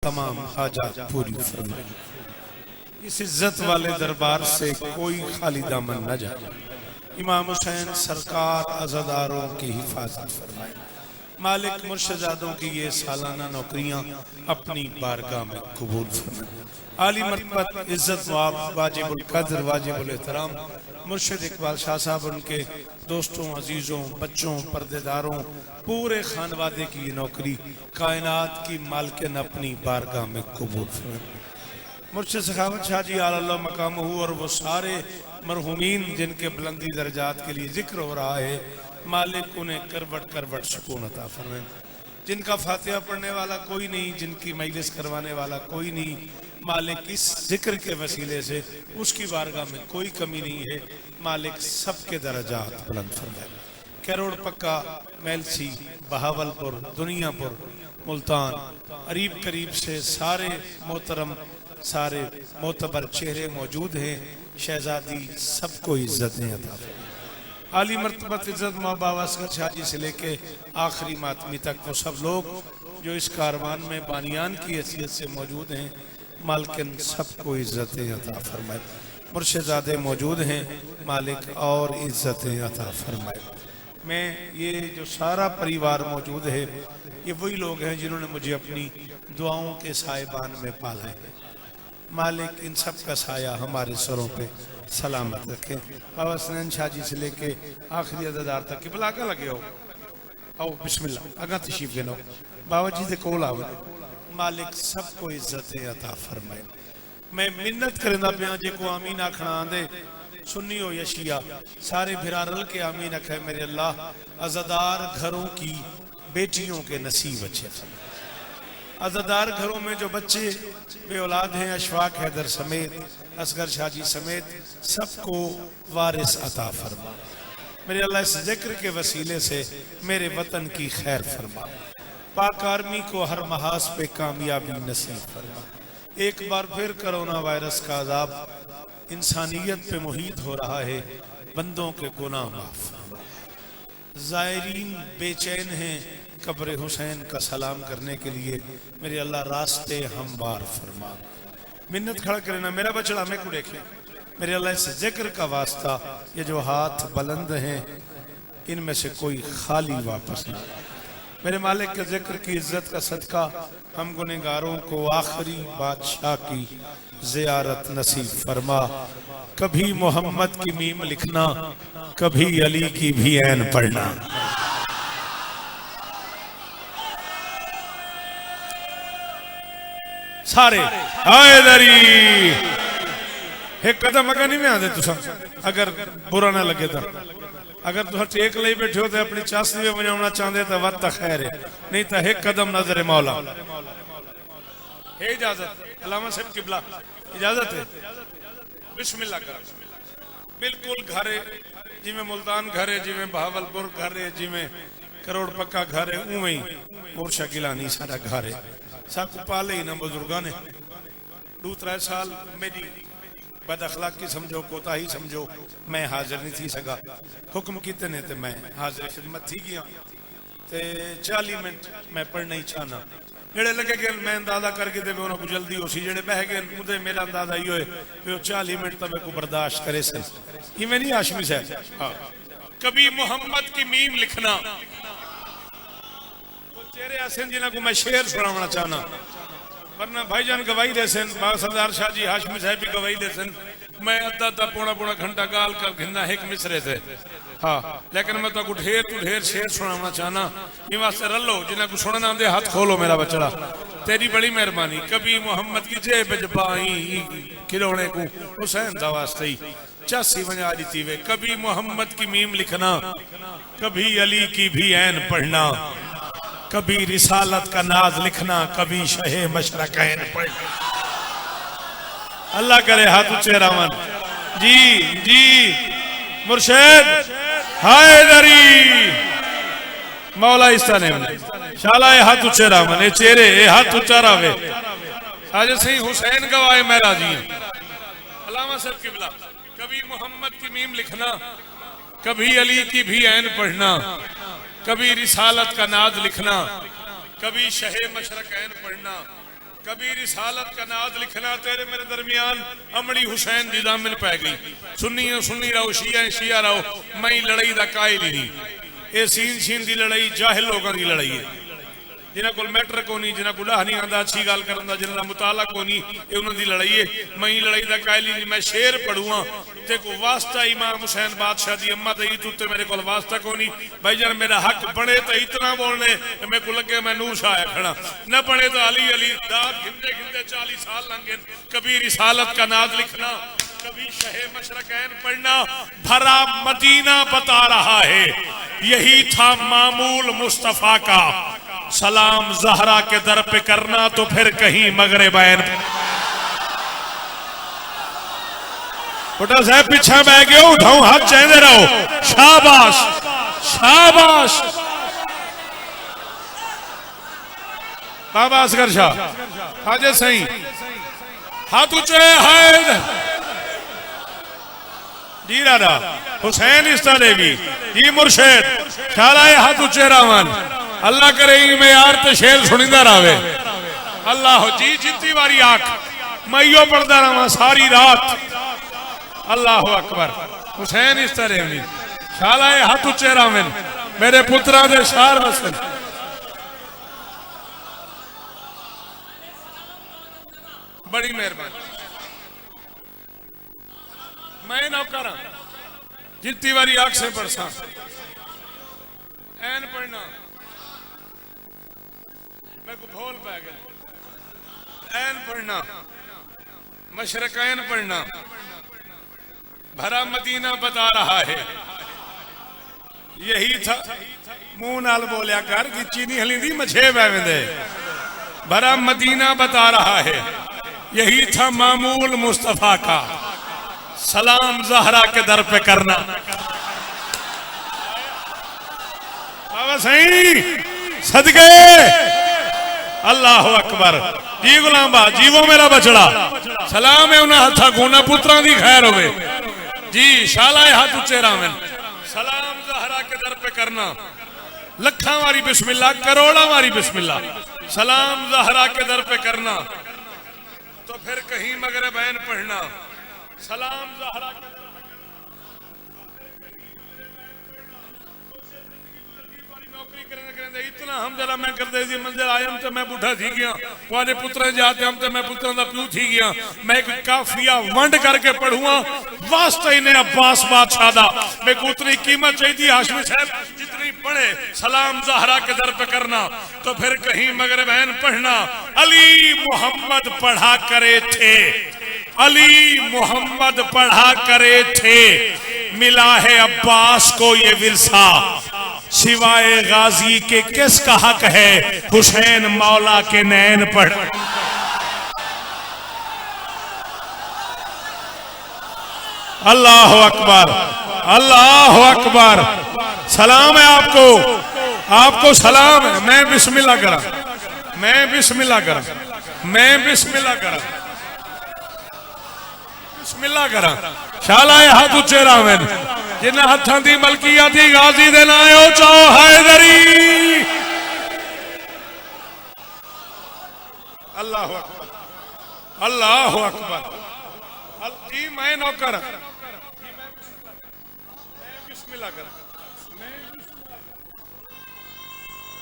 तमाम हाजात पूरी फरमाए। इस इज्जत वाले दरबार से कोई खाली दामन न जाए। इमाम हुसैन सरकार अज़ादारों की हिफाजत फरमाए। मालिक मुर्शिदादों की ये सालाना नौकरियां अपनी बारगाह में कबूल फरमाए। आली मरतबत इज्जत वाजिबुल कद्र वाजिबुल एहतराम मुर्शिद इकबाल शाह साहब, उनके दोस्तों, अजीजों, बच्चों, पर्देदारों, पूरे खानवादे की ये नौकरी कायनात की मालकिन अपनी बारगाह में कबूल फरमाए। मुर्शिद सखावत शाह जी आला मकाम हूँ और वो सारे मरहूमीन जिनके बुलंदी दर्जात के लिए जिक्र हो रहा है, मालिक उन्हें करवट करवट सुकून अता फरमाए। जिनका फातिहा पढ़ने वाला कोई नहीं, जिनकी मजलिस करवाने वाला कोई नहीं, मालिक इस जिक्र के वसीले से उसकी बारगाह में कोई कमी नहीं है। मालिक सबके दर्जात बुलंद फरमाए। करोड़ पक्का, मेलसी, बहावलपुर, दुनियापुर, मुल्तान, करीब करीब से सारे मोहतरम, सारे मोतबर चेहरे मौजूद हैं। शहजादी सबको इज्जतें अता फरमाए। आली मरतबत इज्जत बाबा असगर शाह जी से लेके आखिरी मातमी तक वो सब लोग जो इस कारवान में बानियान की हैसियत से मौजूद हैं, मालिकिन सबको इज्जतें अता फरमाए। मुर्शिदादे मौजूद हैं, मालिक और इज्जतें अता फरमाए। मैं ये जो सारा परिवार मौजूद है, ये वही लोग हैं जिन्होंने मुझे अपनी दुआओं के साहिबान में पाला है। मालिक इन सब का साया हमारे सरों पे सलामत रखे। बाबा सनैन शाह जी से लेके आखिरी अदादार तक किबला का लगे हो। आओ बिस्मिल्लाह, अगा तशरीफ गिनो, बाबा जी दे कोल आओ। मालिक सबको इज्जतें अता फरमाए। मैं मिन्नत करना पिया जे को आमीन आखना आंदे, सुन्नी हो या शिया, सारे भिरा रल के आमीन आखे। मेरे अल्लाह अज़ादार घरों की बेटियों के नसीब अच्छे। अज़ादार घरों में जो बच्चे बे औलाद हैं, अशफाक हैदर समेत, असगर शाह जी समेत, सबको वारिस अता फरमा। मेरे अल्लाह इस जिक्र के वसीले से मेरे वतन की खैर फरमा। पाक आर्मी को हर महाज पे कामयाबी नसीब फरमा। एक बार फिर कोरोना वायरस का अज़ाब इंसानियत पे मुहीत हो रहा है, बंदों के गुनाह माफ फरमा। ज़ायरीन बेचैन हैं कब्र हुसैन का सलाम करने के लिए, मेरे अल्लाह रास्ते हमवार फरमा। मिन्नत खड़ा करे ना मेरा बचड़ा मैं को देखे। मेरे अल्लाह इस जिक्र का वास्ता, ये जो हाथ बुलंद हैं इनमें से कोई खाली वापस ना। मेरे मालिक के जिक्र की इज्जत का सदका हम गुनहगारों को आखिरी बादशाह की ज़ियारत नसीब फरमा। कभी मोहम्मद की मीम लिखना, कभी अली की भी ऐन पढ़ना। सारे हैदरी एक कदम अगर नहीं में आते तुसा, अगर बुरा ना लगे तो। अगर तुम टेक ले बैठे हो तो अपनी चासनी में बजाना चाहते तो वत खैर है, नहीं तो एक कदम नजर मौला है। इजाजत अल्लामा साहब किबला, इजाजत है। बिस्मिल्लाह कर। बिल्कुल घर है, जिमें मुल्तान घर है, जिमें बहावलपुर घर है, जिमें करोड़ पक्का घर है, उवें ही मोर्शा गिलानी सारा घर है। सब पाले ही ना बुजुर्गा ने। 2-3 साल मेरी बद अखलाकी समझो, कोताही समझो, मैं हाजिर नहीं थी सका। हुक्म किते ने ते मैं हाजिर खिदमत थी गया। ते 40 मिनट मैं पढ़ना ही चाहना। जेड़े लगे गए मैं अंदाजा करके दे उन्होंने जल्दी हो सी, जेड़े बह गए उदे मेरा अंदाजा ही होए कि 40 मिनट तो मैं को बर्दाश्त करे सन। इवें नहीं हाशमी साहब। हाँ, कभी मोहम्मद की मीम लिखना चेहरे ऐसे जिन्हें को मैं शेर सुनाना चाहना, वरना भाईजान गवाही दे सन, सरदार शाह जी हाशमी साहब भी गवाही दे सन। मैं अद्धा पौना घंटा गाल कर घिना एक मिसरे से। हाँ, लेकिन मैं तो ढेर शेर सुनाना चाहना। ये वास्ते रलो जिन्हें को सुनना आंदे हाथ खोलो मेरा बचड़ा, तेरी बड़ी मेहरबानी। कभी मोहम्मद की जेब जबाई खिलौने को हुसैन दा वास्ते ही 80 बजा दी वे। कभी मोहम्मद की मीम लिखना, कभी अली की भी ऐन पढ़ना, कभी रिसालत का नाज लिखना, कभी शहे मशरकैन पढ़ना। अल्लाह करे हाथ ऊंचे रामन। जी जी मुर्शिद हैदरी मौला इस्ताने शाला हाथ ऊंचे रामन, ये चेहरे ये हाथ ऊंचा रावे। आज सही हुसैन गवाए मेरा जी। अल्लामा साहब किबला, कभी मोहम्मद की मीम लिखना, कभी अली की भी ऐन पढ़ना, कभी रिसालत का नाज लिखना, कभी शहे मशरकैन पढ़ना, कभी रिसालत का नाज लिखना तेरे मेरे दरमियान अमड़ी हुसैन दी दामन पै गई। सुन्नी सुन्नी रहो, शिया शिया रहो, मैं लड़ाई दा कायल ही नहीं। ये सीन शीन दी लड़ाई जाहिल लोगों की लड़ाई है, जिन्हों को मैटर को नहीं, जिन्हों को डाह नहीं आता अच्छी गल करन दा, जिन्हों मुताला को नहीं, ये उन्हों की लड़ाई है। मैं लड़ाई दा कायल ही नहीं। मैं शेर पढ़ूआ ते को वास्ता इमाम हुसैन बादशाह दी अम्मा ते उत्ते मेरे को वास्ता को नहीं। भाई जान मेरा हक बने तो इतना बोलने, मेरे को लगे मैं नूर शाह खड़ा, न बने तो अली अली दाद घिंदे घिंदे 40 साल लंघे। कभी रिसालत का नाज लिखना, कभी शहे मशरकैन पढ़ना, भरा मदीना बता रहा है यही था मामूल मुस्तफा का। सलाम जहरा के दर पे करना तो फिर कहीं मगरिबैन। साहब पीछे बह गए, उठाऊं हाथ चेंदे रहो, शाबाश शाबाश। बाबा असगर शाह हाजे सही हाथ ऊंचे है जी। राधा हुसैन इस्ता देवी जी मुर्शेद शालाए हाथ ऊंचे रावन। अल्लाह करे में यार तो शेर सुनिंदा रहे। अल्लाह जी जितनी बारी आख मैं पढ़ता रहा सारी रात। अल्लाह अकबर। हुसैन इस तरह नहीं शालाए हाथ उच्चे रावन मेरे पुत्रा दे शार वसन। बड़ी मेहरबानी। मैं नौकर जितनी बारी आख से पढ़सा ऐन पढ़ना मैं को भोल पै गया। ऐन पढ़ना, मशरकैन पढ़ना, भरा मदीना बता रहा है यही था। मुंह नाल बोलिया कर कि चीनी हलिंदी मछे बैवेंदे। भरा मदीना बता रहा है यही था मामूल मुस्तफा का। सलाम जहरा के दर पे करना। बाबा सही सदके अल्लाह अकबर जी। गुलाम बा जीवो मेरा बचड़ा सलाम है उन्हें हथा गुना पुत्रा दी खैर होवे जी। शालाए हाथ उच्चे रावन। सलाम जहरा के दर पे करना, लखा वारी बिस्मिल्लाह, करोड़ा वारी बिस्मिल्लाह। सलाम जहरा के दर पे करना तो फिर कहीं मगरिबैन पढ़ना। सलाम जहरा के इतना हम जरा मैं कर दे मंजिल आयम तो मैं बूढ़ा थी गया। तुम्हारे पुत्र जाते हम तो मैं पुत्रों का प्यू थी गया। मैं एक काफिया वंड करके पढ़ूंगा वास्ते इन्हें अब्बास बादशाह दा। मैं को उतनी कीमत चाहिए हाशमी साहब जितनी पढ़े। सलाम जहरा के दर पे करना तो फिर कहीं मगरिबैन पढ़ना। अली मोहम्मद पढ़ा करे थे, अली मोहम्मद पढ़ा करे थे, मिला है अब्बास को ये विरसा। सिवाय गाजी के किसका हक है, हुसैन मौला के नैन पढ़। अल्लाह अकबर अल्लाह अकबर। सलाम है आपको, आपको सलाम है। मैं बिस्मिल्लाह करा, मैं बिस्मिल्लाह करा, मैं बिस्मिल्लाह करा, बिस्मिल्लाह करा। शालाए हाथ उच्चे रावन जिन्हें हथां दी मलकिया थी गाजी दे नाए ओ चाओ हैदरी। अल्लाह अकबर अल्लाह अकबर जी। मैं नौकर बिस्मिल्लाह कर।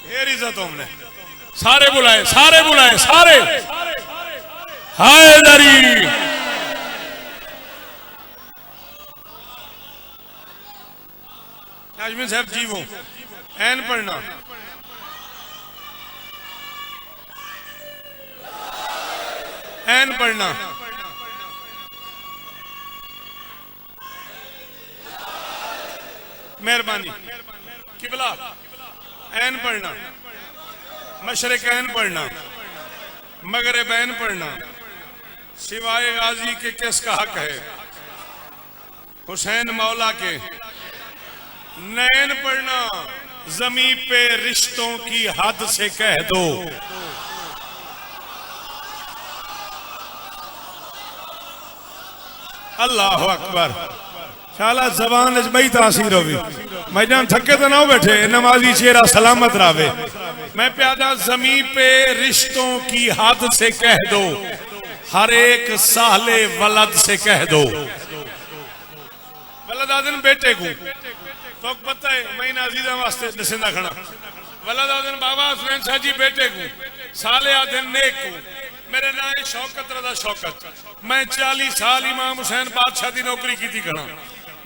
ढेर इज्जत हमने सारे बुलाए, सारे बुलाए, सारे हैदरी। हाशमी साहब जीवो ऐन पढ़ना। ऐन पढ़ना। मेहरबानी किबला। ऐन पढ़ना, मशरकैन पढ़ना, मगरिबैन पढ़ना। सिवाय गाजी के किसका हक है, हुसैन मौला के। नैन पढ़ना, जमी पे रिश्तों की हद से कह दो। अल्लाह अकबर। शाला जबान बई तासीर होगी। भाईजान थके तो ना बैठे, नमाजी चेहरा सलामत रहे। मैं प्यादा जमीन पे रिश्तों की हद से कह दो, हर एक साले वलद से कह दो। वलद आदन बेटे को तो पता है मैं नाजीदा वास्ते दसेंदा खड़ा। वलद आदन बाबा हुसैन शाह जी बेटे को, साले आदन नेक को। मेरे नाम शौकत रजा शौकत। मैं 40 साल इमाम हुसैन बादशाह की नौकरी की थी खड़ा।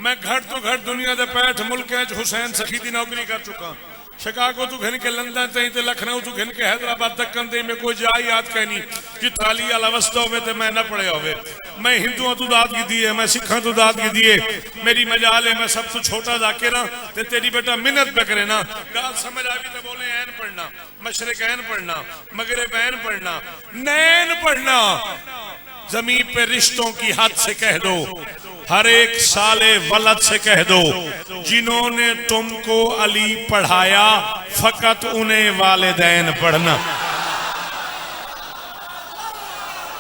मैं घट तो घट दुनिया के 65 मुल्क हुसैन सखी की नौकरी कर चुका। शिकागो तू घिन के लंदन तई ते लखनऊ तू घिन के हैदराबाद दक्कन ते में कोई जा याद कहनी कि थाली वाला वस्ता होवे ते मैं ना पढ़े होवे। मैं हिंदुओं तू दाद की दिए, मैं सिखा तू दाद की दिए। मेरी मजाल है मैं सब तू छोटा जाकिर हां ते तेरी बेटा मिन्नत पे करे ना। गाल समझ आ गई तो बोले ऐन पढ़ना, मशरिक ऐन पढ़ना, मगरिब ऐन पढ़ना, नैन पढ़ना। जमीन पे रिश्तों की हद से कह दो, हर एक साले वलद से कह दो, जिन्होंने तुमको अली पढ़ाया फकत उन्हें वालिदैन पढ़ना।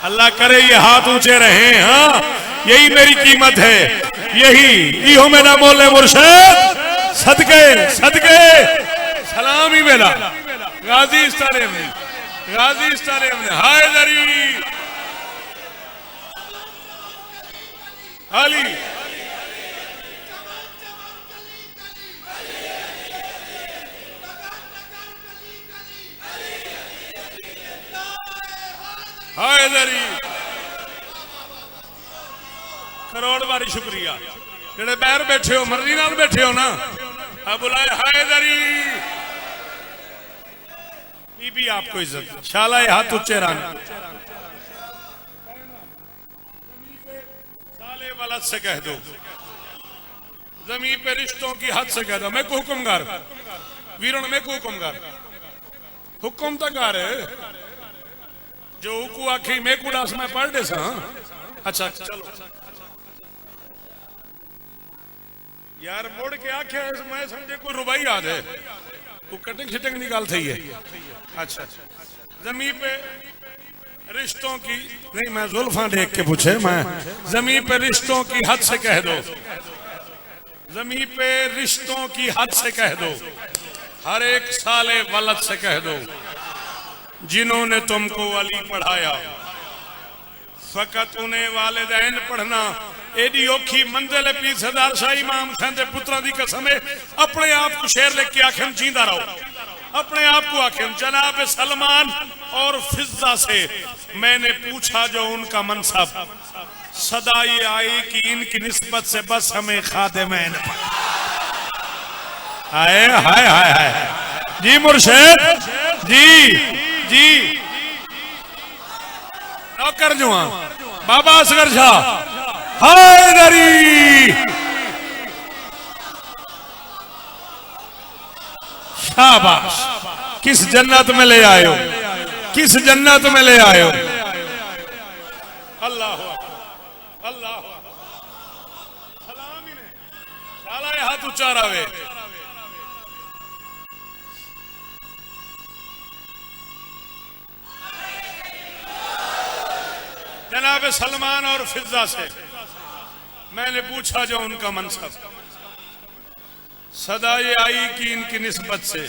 अल्लाह करे ये हाथ ऊंचे रहे। हाँ यही मेरी कीमत है, यही इहो मेरा मोले मुर्शिद सदके सदके सलाम ही मेरा गाजी इस्तारे में, गाजी इस्तारे में हायदरी अली। हायदरी करोड़ बारी शुक्रिया जेड़े बैर बैठे हो, मर्जी नाल बैठे हो ना। अब बुलाए हायदरी बीबी आपको इज्जत शाला हाथ उच्चे रान वलद से कह दो, जमीन पे रिश्तों की हद से कह दो। मैं को हुक्मगार वीरण में को हुक्मगार हुक्म तक आ रहे जो को आखी मैं को डास मैं पढ़ दे सा। अच्छा चलो यार मोड़ के आखे मैं समझे कोई रुबाई याद है को कटिंग शिटिंग निकाल थी है। अच्छा जमीन पे रिश्तों की नहीं, मैं जुल्फा देख के पूछे। मैं जमीन पे रिश्तों की हद से कह दो, जमीन पे रिश्तों की हद से कह दो, हर एक साले वलद से कह दो, जिन्होंने तुमको अली पढ़ाया फकत उन्हें वालिदैन पढ़ना। एडी औखी मंजिल है पीर सरदार शाह इमाम हुसैन के पुत्रा की कसम है। अपने आप को शेर लेके आखिर जींदा रहो, अपने आप को आखिर। जनाब सलमान और फिजा से मैंने पूछा जो उनका मनसब, सदा ये आई कि इनकी निस्बत से बस हमें खादिमैन आए। हाय हाय हाय जी मुर्शिद जी जी नौकर जुआ बाबा असगर शाह हायदरी शाबाश। किस जन्नत में ले आए हो, किस जन्नत में ले आए हो। अल्लाह अल्लाह सलाम ही ने शाला हाथ ऊंचा रहे। जनाब सलमान और फिजा से मैंने पूछा जो उनका मनसब, सदा ये आई कि इनकी निस्बत से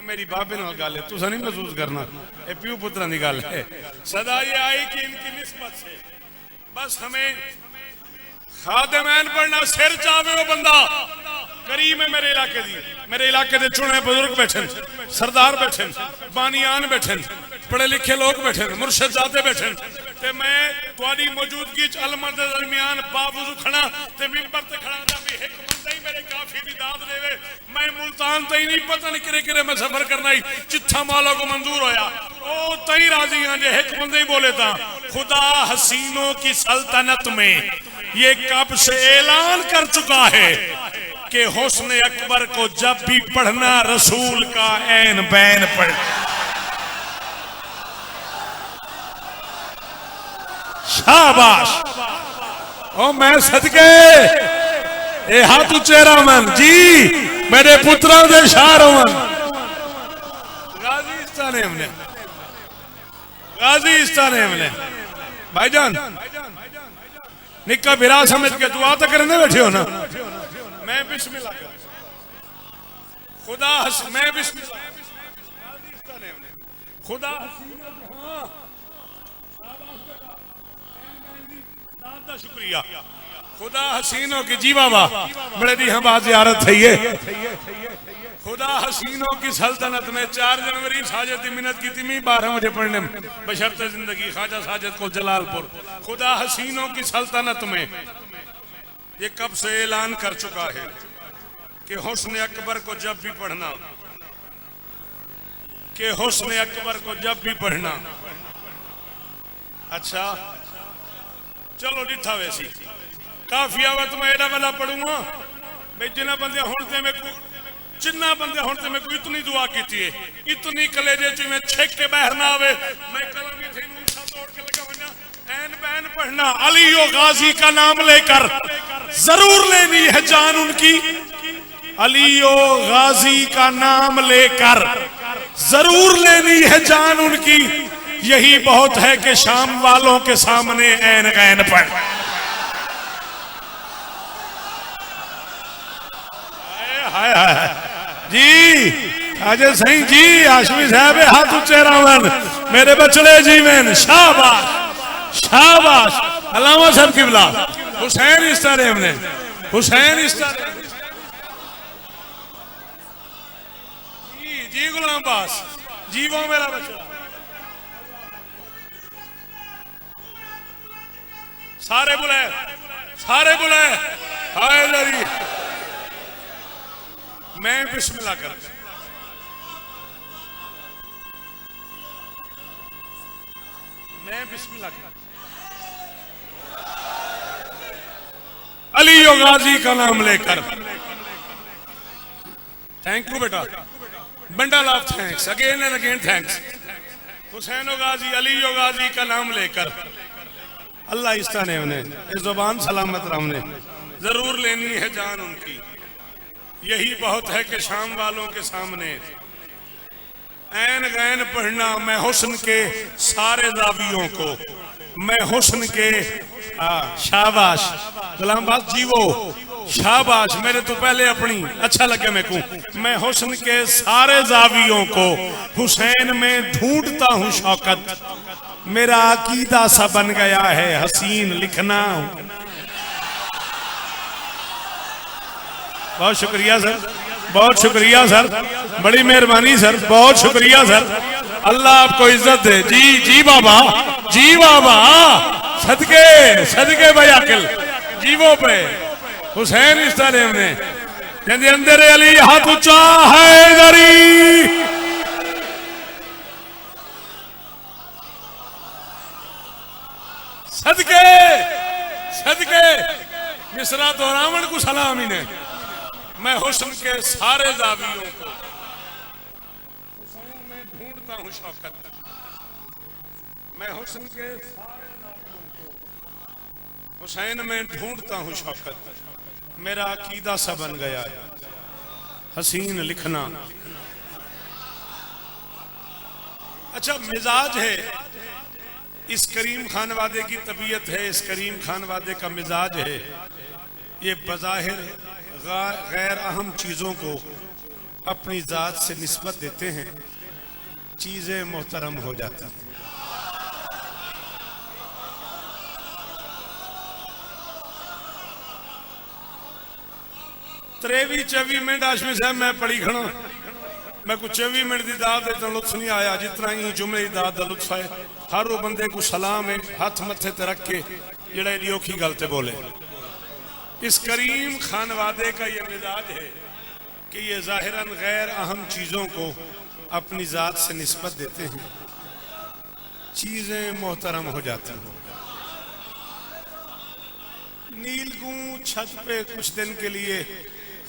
मेरी बाबे नाल गल है, तुसा नहीं महसूस करना, ये प्यू पुत्रा की गल है। सदा ये आई कि इनकी निस्बत से बस हमें खादिमैन पढ़ना। सिर चावे वो बंदा करीम है मेरे इलाके दी, मेरे इलाके दे चुने बुजुर्ग बैठे, सरदार बैठे, बानियान बैठे, पढ़े लिखे लोग बैठे, मुर्शिद जाते बैठे, ते मैं तुहाडी मौजूदगी च अलमर दे दरमियान बावजूद खड़ा ते मिंबर ते खड़ा दा भी एक बंदा ही मेरे काफी दी दाद देवे। मैं मुल्तान तई नहीं पता नहीं किरे किरे मैं सफर करना ही चिट्ठा मौला को मंजूर होया ओ तई राजी हां जे एक बंदे ही बोले ता खुदा हसीनों की सल्तनत में ये कब से ऐलान कर चुका है कि हुस्न अकबर को जब भी पढ़ना रसूल का ऐन बैन पढ़। शाबाश ओ मैं सदके ए हाथ चेहरा मन जी मेरे पुत्रों के शार मन गाजी हमने गाजी हमने भाईजान निका बिरा समझ के दुआ तो करने बैठे हो ना। मैं बिस्मिल्लाह कर खुदा मैं बिस्मिल्लाह खुदा शुक्रिया खुदा हसीनों की जी बाबा बड़े दी हम बात जियारत थी है। खुदा हसीनों की सल्तनत में 4 जनवरी साजिद की मिन्नत की थी 12 बजे पढ़ने बशर्ते जिंदगी ख्वाजा साजिद को जलालपुर। खुदा हसीनों की सल्तनत में ये कब से ऐलान कर चुका है कि हुस्न अकबर को जब भी पढ़ना हुस्न अकबर को जब भी पढ़ना। अच्छा चलो डिठा वैसी काफिया वत मैं एडा वाला पढ़ूंगा भाई जिन्ना बंदे हुण में जिन्ना बंदे हुण में कोई इतनी दुआ की है इतनी कलेजे च में छेक के बाहर ना आवे मैं कलम थे मूसा तोड़ के लगा वना ऐन बैन पढ़ना। अली ओ गाजी का नाम लेकर जरूर लेनी है जान उनकी। अली ओ गाजी का नाम लेकर जरूर लेनी है जान उनकी। यही बहुत है कि शाम वालों के सामने ऐन गैन पढ़। हाय हाय जी अजय सिंह जी हाशमी साहब हाथ ऊंचे रावण मेरे बचड़े जीवन शाबाश शाबाश। अल्लामा साहब किबला हुसैन इस्तारेम ने हुसैन इस्तारेम जी गुलाम बास जी वो मेरा बचड़ा सारे बुलाए हाय दरी मैं बिस्मिल्लाह कर मैं बिस्मिल्लाह कर अली ओ गाजी का नाम लेकर। थैंक यू बेटा bundle of thanks again and again thanks. Hussain ओ गाजी अली ओ गाजी का नाम लेकर अल्लाह इस्ता ने उन्हें इस जुबान सलामत राम ने जरूर लेनी है जान उनकी। यही बहुत है कि शाम वालों के सामने ऐन गैन पढ़ना। मैं हुस्न के सारे दावियों को मैं हुस्न के शाबाश गुलाम बास जीवो शाबाश मेरे तो पहले अपनी अच्छा लगे मैं कहूं। मैं हुस्न के सारे जावियों को हुसैन में ढूंढता हूं शौकत। मेरा अकीदा सा बन गया है हसीन लिखना। बहुत शुक्रिया सर बहुत शुक्रिया सर बड़ी मेहरबानी सर बहुत शुक्रिया सर। अल्लाह आपको इज्जत दे जी बाबा सदके सदके भाई अकिल जीवो पे हुसैन इस तरह ने कहते अंदर अली हाथ ऊंचा है दरी। सदके सदके मिसरा तो रावण को सलाम ही ने। मैं हुस्न के सारे दावियों को हुसैन में ढूंढता हूं शौकत। मैं हुस्न के सारे दावियों को हुसैन में ढूंढता हूं शौकत। मेरा अकीदा सा बन गया है हसीन लिखना। अच्छा मिजाज है इस करीम खानवादे की तबीयत है इस करीम खानवादे का मिजाज है। ये बज़ाहिर गैर अहम चीज़ों को अपनी ज़ात से निस्बत देते हैं चीज़ें मोहतरम हो जाती हैं। त्रेवी 24 मिनट आशमी साहब मैं पढ़ी खड़ा मैं कुछ 24 मिनट की दाद इतना लुत्फ नहीं आया जितना ही जुमले की दाद का लुत्फ है। हर वो बंदे को सलाम है हाथ मत्थे ते रख के जड़ा एडी औखी गल ते बोले। इस करीम खानवादे का ये मिजाज है कि ये जाहिरन गैर अहम चीज़ों को अपनी ज़ात से निस्बत देते हैं चीज़ें मोहतरम हो जाती हैं। नीलगूं छत पे कुछ दिन के लिए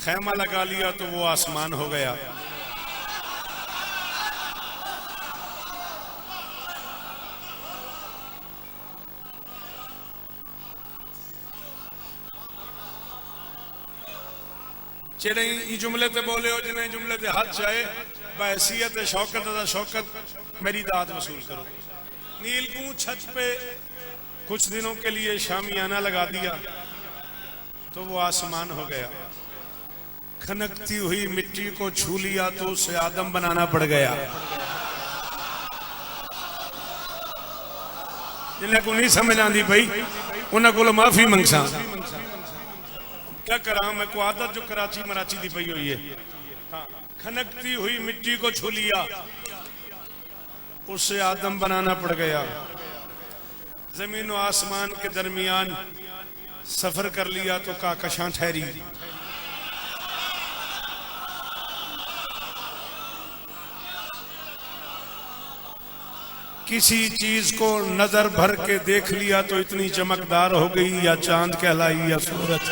खैमा लगा लिया तो वो आसमान हो गया। जेड़े ई जुमले ते बोले हो जिन्हें जुमले ते हाथ चाहे बहसीयत शौकत शौकत मेरी दाद वसूल करो। नीलगूं छत पे कुछ दिनों के लिए शामियाना लगा दिया तो वो आसमान हो गया। खनकती हुई मिट्टी को छू लिया तो उसे आदम बनाना पड़ गया। जिन्हें को नहीं समझ आती भाई उन्हें को माफी मंगसा क्या करा मैं को आदत जो कराची मराची दी पई हुई है। हाँ, खनकती हुई मिट्टी को छू लिया उसे आदम बनाना पड़ गया। जमीन और आसमान के दरमियान सफर कर लिया तो काकशां ठहरी। किसी चीज को नजर भर के देख लिया तो इतनी चमकदार हो गई या चांद कहलाई या सूरज।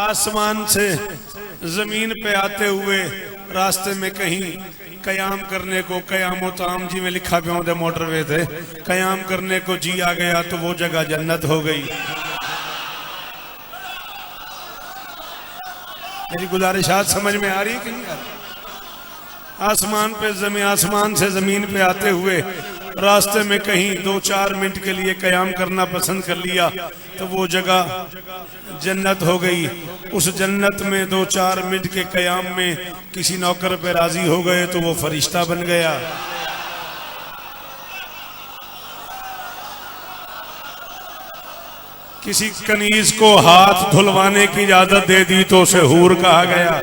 आसमान से जमीन पे आते हुए रास्ते में कहीं कयाम करने को कयाम ताम जी में लिखा पे होते मोटरवे थे कयाम करने को जी आ गया तो वो जगह जन्नत हो गई। मेरी गुजारिशात समझ में आ रही कि नहीं आ रही? आसमान से जमीन पे आते हुए रास्ते में कहीं 2-4 मिनट के लिए कयाम करना पसंद कर लिया तो वो जगह जन्नत हो गई। उस जन्नत में 2-4 मिनट के कयाम में किसी नौकर पे राजी हो गए तो वो फरिश्ता बन गया। किसी कनीज को हाथ धुलवाने की इजाजत दे दी तो उसे हूर कहा गया।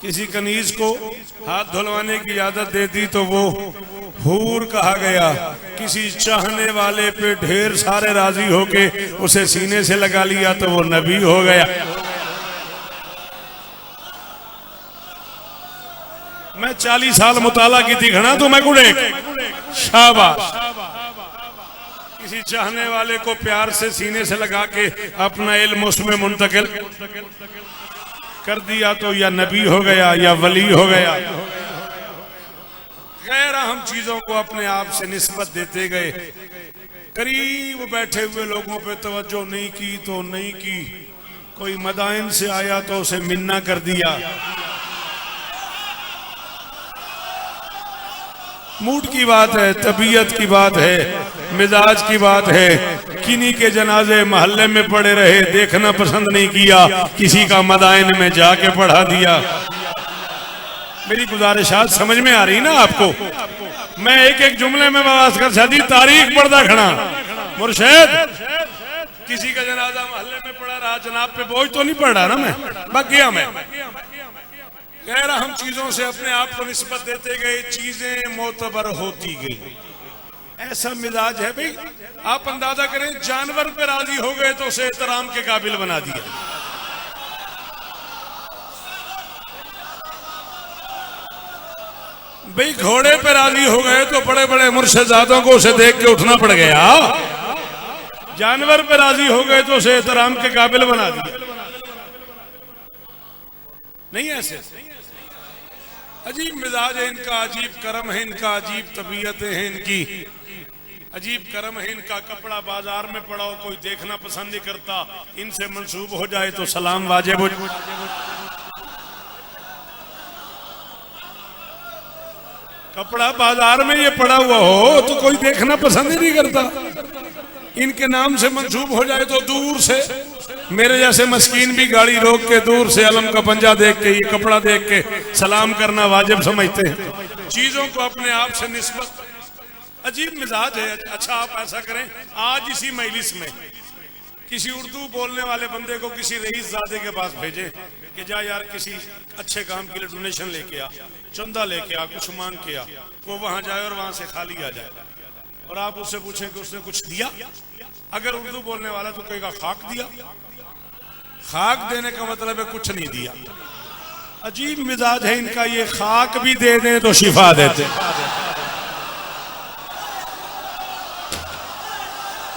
किसी कनीज को हाथ धुलवाने की इजाजत दे दी तो वो हूर कहा गया। किसी चाहने वाले पे ढेर सारे राजी होके उसे सीने से लगा लिया तो वो नबी हो गया। मैं 40 साल मुताला की थी घना तो मैं गुड़े शाबाश। किसी चाहने वाले को प्यार से सीने से लगा के अपना इल्म उसमें मुंतकिल कर दिया तो या नबी हो गया या वली हो गया। गैर अहम चीजों को अपने आप से निस्बत देते गए। करीब बैठे हुए लोगों पे तवज्जो नहीं की तो नहीं की। कोई मदाइन से आया तो उसे मिन्ना कर दिया। मूड की बात है, तबीयत की बात है, मिजाज की बात है। किन्हीं के जनाजे मोहल्ले में पड़े रहे, देखना पसंद नहीं किया, किसी का मदाइन में जाके पढ़ा दिया। मेरी गुजारिशात समझ में आ रही ना आपको? मैं एक एक जुमले में बवास कर शादी तारीख पढ़ता खड़ा। मुर्शिद किसी का जनाजा मोहल्ले में पड़ा रहा, जनाब पे बोझ तो नहीं पड़ रहा ना मैं बगिया में। गैर अहम चीजों से अपने आप को निस्बत देते गए, चीजें मोतबर होती गई। ऐसा मिजाज है भाई। आप अंदाजा करें जानवर पे राजी हो गए तो उसे एहतराम के काबिल बना दिया। भाई घोड़े पे राजी हो गए तो बड़े बड़े मुर्शिदातों को उसे देख के उठना पड़ गया। जानवर पे राजी हो गए तो उसे एहतराम के काबिल बना दिया। नहीं ऐसे अजीब मिजाज है इनका, अजीब कर्म है इनका, अजीब तबीयतें हैं इनकी, अजीब कर्म है इनका। कपड़ा बाजार में पड़ा हो कोई देखना पसंद नहीं करता, इनसे मंसूब हो जाए तो सलाम वाजिब हो। कपड़ा बाजार में ये पड़ा हुआ हो तो कोई देखना पसंद ही नहीं करता। इनके नाम से मंसूब हो जाए तो दूर से मेरे जैसे मस्कीन भी गाड़ी रोक के दूर से अलम का पंजा देख के, ये कपड़ा देख के सलाम करना वाजिब समझते हैं। चीजों को अपने आप से निस्बत, अजीब मिजाज है। अच्छा आप ऐसा करें, आज इसी मजलिस में किसी उर्दू बोलने वाले बंदे को किसी रईस ज़ादे के पास भेजे कि जा यार किसी अच्छे काम के लिए डोनेशन लेके आ, चंदा लेके आ, कुछ मांग के आ। वो वहां जाए और वहां से खाली आ जाए और आप उससे पूछें कि उसने कुछ दिया। अगर उर्दू बोलने वाला तो कहेगा खाक दिया। खाक देने का मतलब है कुछ नहीं दिया। अजीब मिजाज है इनका। ये खाक भी दे दें तो शिफा देते।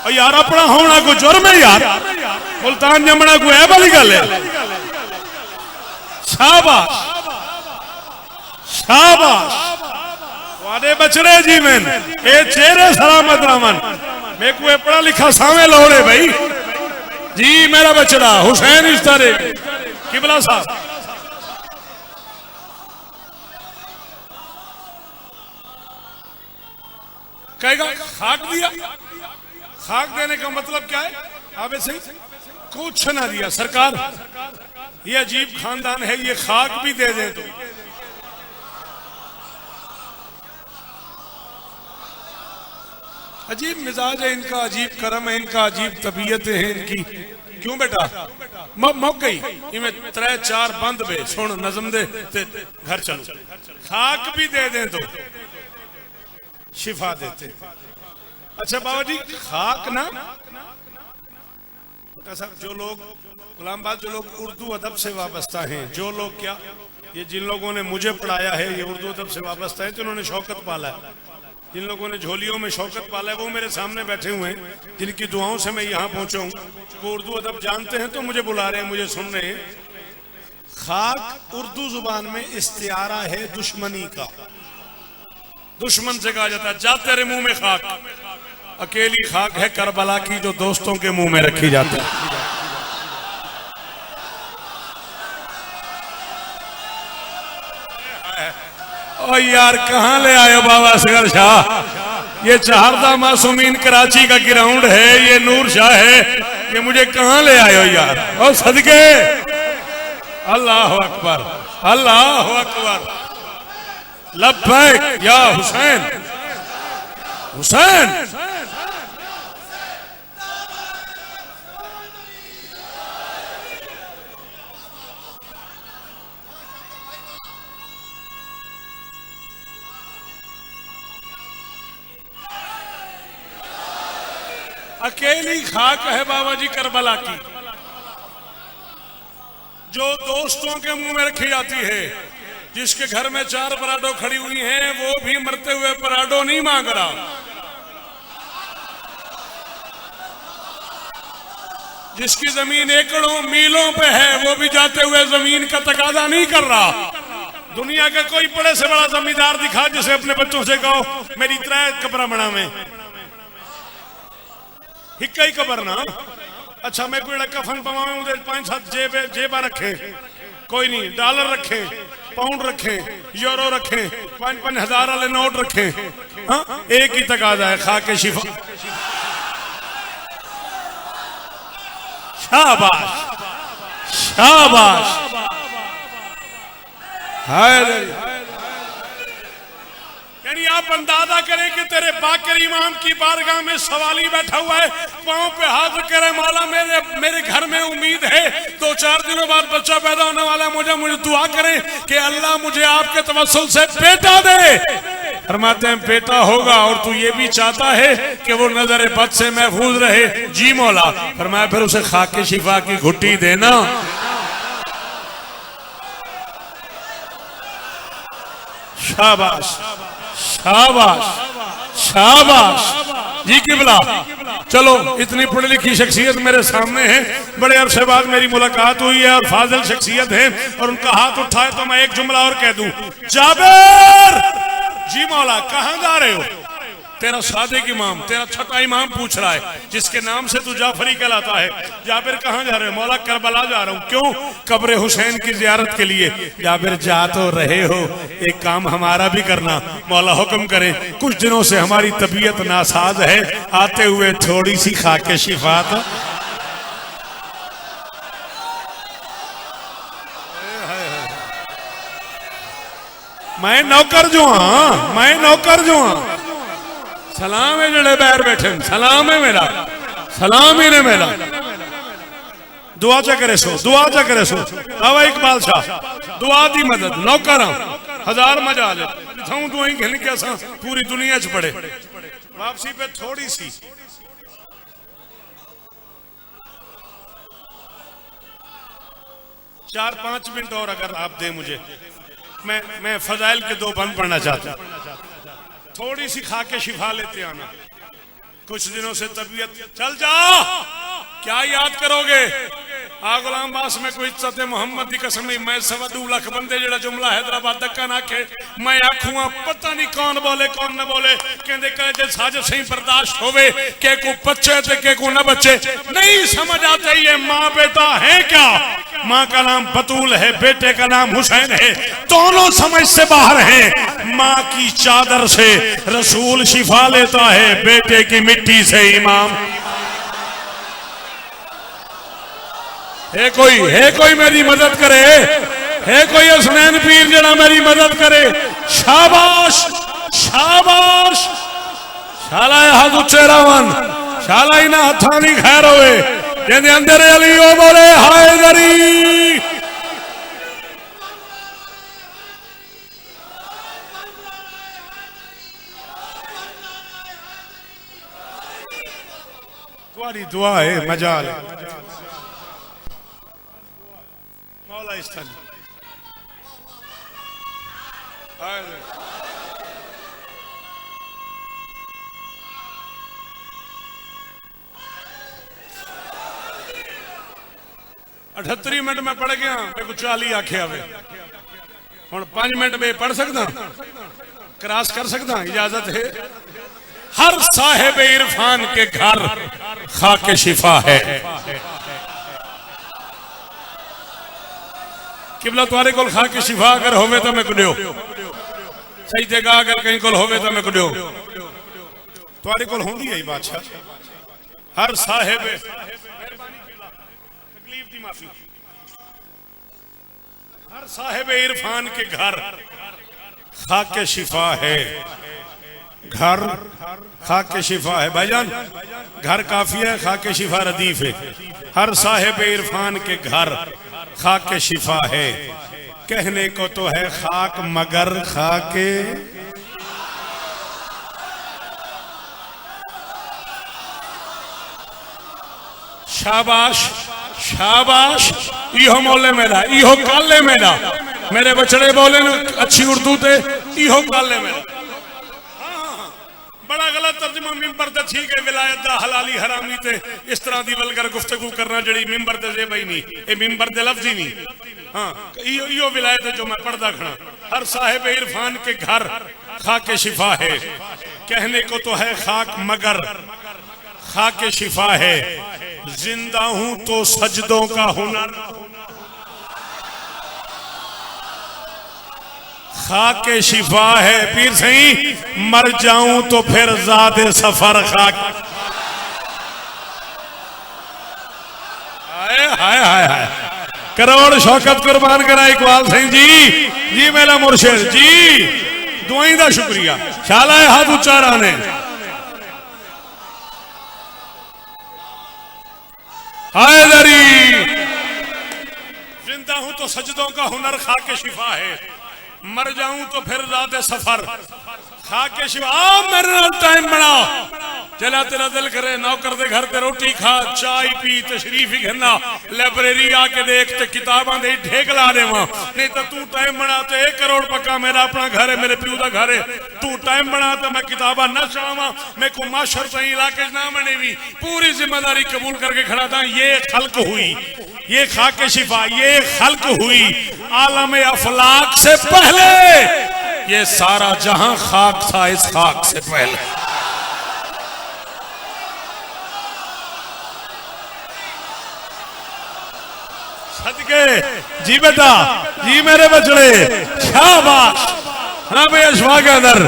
और यार अपना होना को जुर्म है यार, मुल्तान जमना को है वाली गल है। शाबाश शाबाश वादे बचड़े जी में ए चेहरे सलामत रामन। मैं को पढ़ा लिखा सामे लोड़े भाई जी मेरा बचड़ा हुसैन इस तरह किबला साहब कहेगा खाक दिया। खाक देने का मतलब क्या है? आप ऐसे कुछ ना दिया सरकार, ये अजीब खानदान है, ये खाक भी दे दे तो अजीब मिजाज है इनका, अजीब करम है इनका, अजीब तबीयत है इनकी। क्यों बेटा मौके इमें 3-4 बंद बे सुन नजम दे ते घर चलो। खाक भी दे दें तो शिफा देते। अच्छा बाबा जी खाक ना साहब, जो लोग गुलाम बात, जो लोग उर्दू अदब से वाबस्ता हैं, जो लोग क्या ये जिन लोगों ने मुझे पढ़ाया है ये उर्दू अदब से वाबस्ता है, जिन्होंने शौकत पाला है, जिन लोगों ने झोलियों में शौकत पाला है, वो मेरे सामने बैठे हुए हैं, जिनकी दुआओं से मैं यहाँ पहुंचा हूँ। वो उर्दू अदब जानते हैं तो मुझे बुला रहे हैं, मुझे सुन रहे हैं। खाक उर्दू जुबान में इस्तियारा है दुश्मनी का। दुश्मन से कहा जाता है जा तेरे मुंह में खाक। अकेली खाक है करबला की जो दोस्तों के मुंह में रखी जाती है। ओ यार कहाँ ले आए बाबा असगर शाह? ये चाहरदा मासूमीन कराची का ग्राउंड है, ये नूर शाह है, ये मुझे कहाँ ले आए हो यार? और सदके अल्लाह अकबर अल्लाह अकबर। लब्बैक या हुसैन हुसैन। अकेली खाक है बाबा जी करबला की, जो दोस्तों के मुंह में रखी जाती है। जिसके घर में 4 पराडो खड़ी हुई हैं, वो भी मरते हुए पराडो नहीं मांग रहा। जिसकी जमीन एकड़ों मीलों पे है, वो भी जाते हुए जमीन का तकाजा नहीं कर रहा। दुनिया का कोई बड़े से बड़ा जमींदार दिखा जिसे अपने बच्चों से कहो मेरी 3 कब्र बना में हिक्का ही कबर ना। अच्छा मैं कोई कफन पवावे उधर 5-7 जेबा रखे, कोई नहीं, डॉलर रखे, पाउंड रखे, यूरो रखे, 5-5 हज़ार वाले नोट रखे। हाँ एक ही तकाजा है खाके शिफा। शाबाश शाबाश। यानी आप अंदाजा करें कि तेरे बाकर इमाम की बारगाह में सवाली बैठा हुआ है, पांव पे हाथ करे मौला मेरे घर में उम्मीद है 2-4 दिनों बाद बच्चा पैदा होने वाला है, मुझे दुआ करें कि अल्लाह मुझे आपके तवस्सुल से बेटा दे। फरमाते हैं बेटा होगा और तू ये भी चाहता है कि वो नजर बद से महफूज रहे। जी मौला। फरमाया फिर उसे खाके शिफा की घुट्टी देना। शाबाश शाबाश शाबाश। जी किबला। चलो इतनी पढ़ी लिखी शख्सियत मेरे सामने है, बड़े अरसे बाद मेरी मुलाकात हुई है और फाजिल शख्सियत है, और उनका हाथ उठाए तो मैं एक जुमला और कह दूं, जाबिर। जी मौला कहां जा रहे हो? तेरा सादिक इमाम, तेरा छठा इमाम पूछ रहा है, जिसके नाम से तू जाफरी कहलाता है। जाबिर कहां जा रहे हो? मौला करबला जा रहा हूं। क्यों? कब्र हुसैन की जियारत के लिए। जाबिर जा तो रहे हो, एक काम हमारा भी करना। मौला हुक्म करें, कुछ दिनों से हमारी तबीयत नासाज है, आते हुए थोड़ी सी खाके शिफात। मैं नौकर जो हाँ, मैं नौकर जो हाँ। सलाम है जड़े बैर बैठे, सलाम है मेरा, सलाम ही ने मेरा। दुआ चा करे सो, दुआ चा करे सो। बाबा इकबाल शाह दुआ दी मदद नौकर हजार मजा ले थाऊ तू ही खेल के सा पूरी दुनिया च पड़े। वापसी पे थोड़ी सी चार 5 मिनट और अगर आप दे मुझे, मैं फजाइल के 2 बंद पढ़ना चाहता हूं। थोड़ी सी खा के शिफा लेते आना। कुछ दिनों से तबीयत चल जाओ, क्या याद करोगे? आ गुलाम बास में कोई इज्जत मोहम्मद की कसम नहीं, मैं 2.25 लाख बंदे जेड़ा जुमला हैदराबाद धक्का ना आखे मैं आखूंगा पता नहीं कौन बोले कौन न बोले, कहते कहे साजिश सही बर्दाश्त होवे के को बच्चे थे के को न बच्चे नहीं समझ आता। ये माँ बेटा है क्या? माँ का नाम बतूल है, बेटे का नाम हुसैन है, दोनों समझ से बाहर हैं। माँ की चादर से रसूल शिफा लेता है, बेटे की मिट्टी से इमाम। है कोई मेरी मदद करे? है कोई हसनैन पीर जरा मेरी मदद करे? शाबाश शाबाश। शाला हाथ उच्चे रावन, शाला इना हथा नहीं खैर होए जिंदे अंदर अली ओ बोले हैदरी। तुम्हारी दुआ है मजाल मौला इस तरह। अठहत्तरी मिनट में पढ़ गया, मेरे को 40 आखे आवे हुण 5 मिनट में पढ़ सकदा, क्रॉस कर सकदा, इजाजत है। हर साहिब इरफान के घर खाके शिफा है। किबला तुम्हारे कोल खाके शिफा अगर होवे तो मैं कुडियो सही जगह, अगर कहीं कोल होवे तो मैं कुडियो तुम्हारे कोल होंदी है बादशाह। हर साहिब तकलीफ दी माफी, हर साहिब इरफान के घर खाके शिफा है। घर खाके शिफा है भाईजान, घर काफी है, खाके शिफा रदीफ है। हर साहिब इरफान के घर खाके शिफा है। कहने को तो है खाक मगर खाके शाबाश शाबाश। इहो मोले मेरा, इहो काले मेरा, मेरे बछड़े बोले न अच्छी उर्दू ते इहो काले मेरा। बड़ा गलत तर्जमा मिंबर ते ठीक है, विलायत दा हलाली हरामी ते इस तरह दी वलगर गुफ्तगू करना जड़ी मिंबर ते जे भाई नहीं, ये मिंबर दे लफ्ज ही नहीं। हाँ इहो विलायत है जो मैं पढ़दा खड़ा। हर साहिब इरफान के घर खाके शिफा है। कहने को तो है खाक मगर खाके शिफा है। जिंदा हूं तो सजदों का हुनर खाके शिफा है। पीर सही मर जाऊं तो फिर ज़ादे सफर खाक। हाय हाय हाय हाय, करोड़ शौकत कुर्बान करा इकबाल सिंह जी। जी मेरा मुर्शिद जी, दुआई दा शुक्रिया। शाला हाथ उच्चा रहने। हैदरी जिंदा हूं तो सजदों का हुनर खाके शिफा है। मर जाऊं तो फिर ज़ादे सफर खाके शिफा। मेरे नाल टाइम बनाओ, चला तेरा दिल करे नौकर दे घर ते रोटी खा, चाय पी, तशरीफ ही घना, लाइब्रेरी आके देख ते किताबां दे ढेक ला देवा। नहीं तो तू टाइम बना ते 1 करोड़ पक्का मेरा अपना घर है, मेरे प्यू दा घर है। तू टाइम बना तो मैं किताबां न चाहवा, मैं को माशर सही इलाके ना बने भी पूरी जिम्मेदारी कबूल करके खड़ा था। ये खल्क हुई, ये खाके शिफा, ये खल्क हुई आलम अफलाक से पहले। ये सारा जहां खाक था इस खाक से पहले। सदके जी बेटा जी मेरे बछड़े शाबाश। हाँ भाई अशवा के अंदर,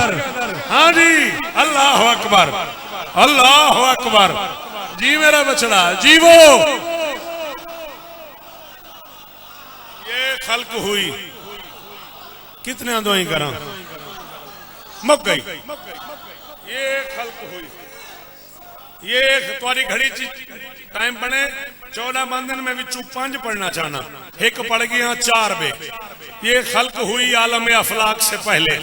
हाँ जी अल्लाह अकबर अल्लाह अकबर। जी मेरा बछड़ा जीवो। ये खल्क हुई, कितने दुआई करा मुक गई। ये खल्क हुई, ये तुम्हारी घड़ी टाइम बने 14 बंदन में भी 5 पढ़ना चाहना, एक पढ़ गया 4 बे। ये खल्क हुई आलम अफलाक से पहले।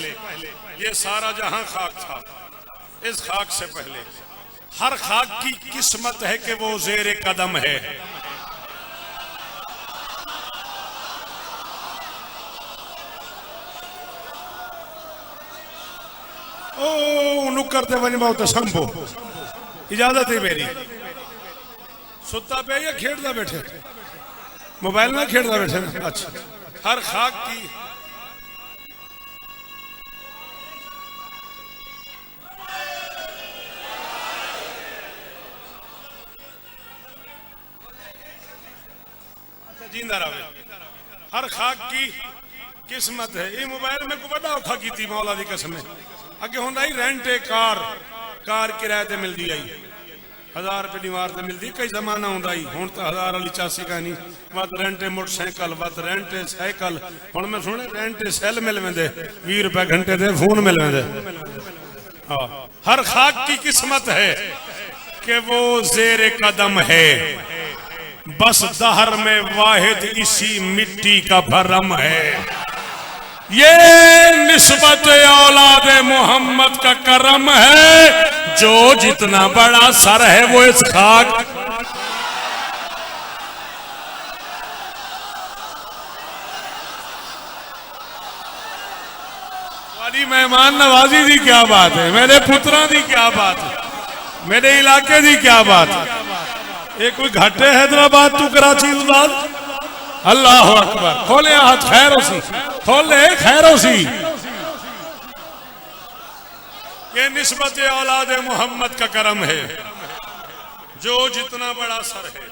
ये सारा जहां खाक था इस खाक से पहले। हर खाक की किस्मत है कि वो जेर कदम है। ओ नुक्कर ते वञ तो संभो, इजाजत है मेरी। सुता पे या खेड़दा बैठे? मोबाइल में खेलता बैठे ना। अच्छा, हर खाक की जिंदा रहे, हर खाक की किस्मत है। ये मोबाइल में को बड़ा औखा की थी मौला दी कसम अगे होंदा ही रेंट ए कार किराए ते मिलदी आई 1000 रुपए दीवार ते मिलदी। कई जमाना होंदा ही हुण तो 1000 वाली चासी का नहीं, वत रेंट ए मोटरसाइकिल, वत रेंट ए साइकिल। हुण मैं सुने रेंट ए सेल मिल वेंदे 20 रुपए घंटे दे फोन मिल वेंदे। हाँ, हर खाक की किस्मत है कि वो जेरे कदम है, बस दहर में वाहिद इसी मिट्टी का भरम है। ये निस्बत औलाद मोहम्मद का करम है, जो जितना बड़ा सर है वो इस खाक। वाली मेहमान नवाजी दी क्या बात है, मेरे पुत्रा दी क्या बात है, मेरे इलाके दी क्या बात है। ये कोई घाटे हैदराबाद तू कराची उदास। अल्लाह अकबर, खोले हाथ खैरों सी, खोले खैरों सी। ये निस्बत औलाद मोहम्मद का करम है, जो जितना बड़ा सर है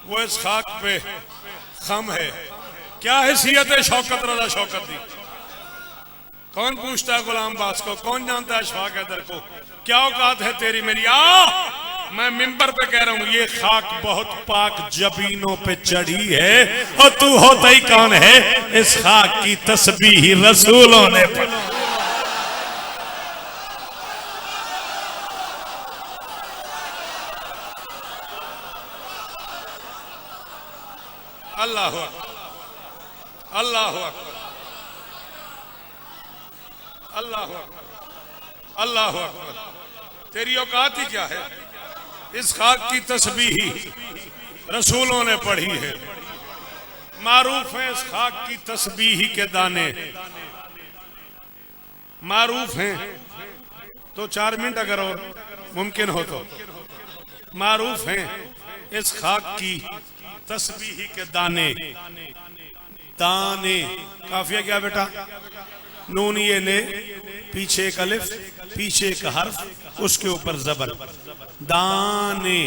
वो इस खाक पे खम है। क्या हैसियत है शौकत रजा शौकत दी, कौन पूछता है गुलाम बास को, कौन जानता है अशफाक हैदर को। क्या औकात है तेरी मेरी। मैं मिंबर पे कह रहा हूं ये खाक बहुत पाक जबीनों पे चढ़ी है, और तू होता ही कौन है इस खाक की तस्बीह रसूलों ने पढ़ी। अल्लाह अल्लाह अल्लाह अल्लाह अकबर। तेरी औकात ही क्या है। इस खाक की तस्बीह रसूलों ने पढ़ी है। मारूफ है इस खाक की तस्बीह के दाने, मारूफ हैं तो 4 मिनट अगर और मुमकिन हो तो। मारूफ हैं इस खाक की तस्बीह के दाने, दाने काफिया क्या बेटा, नून ये ने, पीछे एक अलिफ, पीछे एक हर्फ, उसके ऊपर जबर, दाने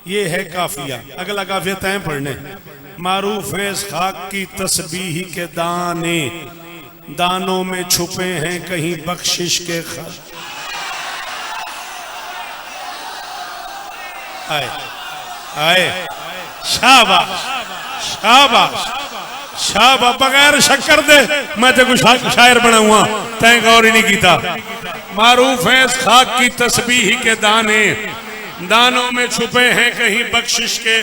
ये है काफिया। अगला काफिया तय पढ़ने। मारूफ है इस खाक की तस्बीह के दाने, दानों में छुपे हैं कहीं बख्शिश के खत। आए आए शाबाश शाबाश शाबाश, बगैर शक्कर दे मैं ते कुछ शायर बनाऊंगा, तय गौर ही नहीं कीता। मारूफ है इस खाक की तस्बीह के दाने, दानों में छुपे हैं कहीं बख्शिश के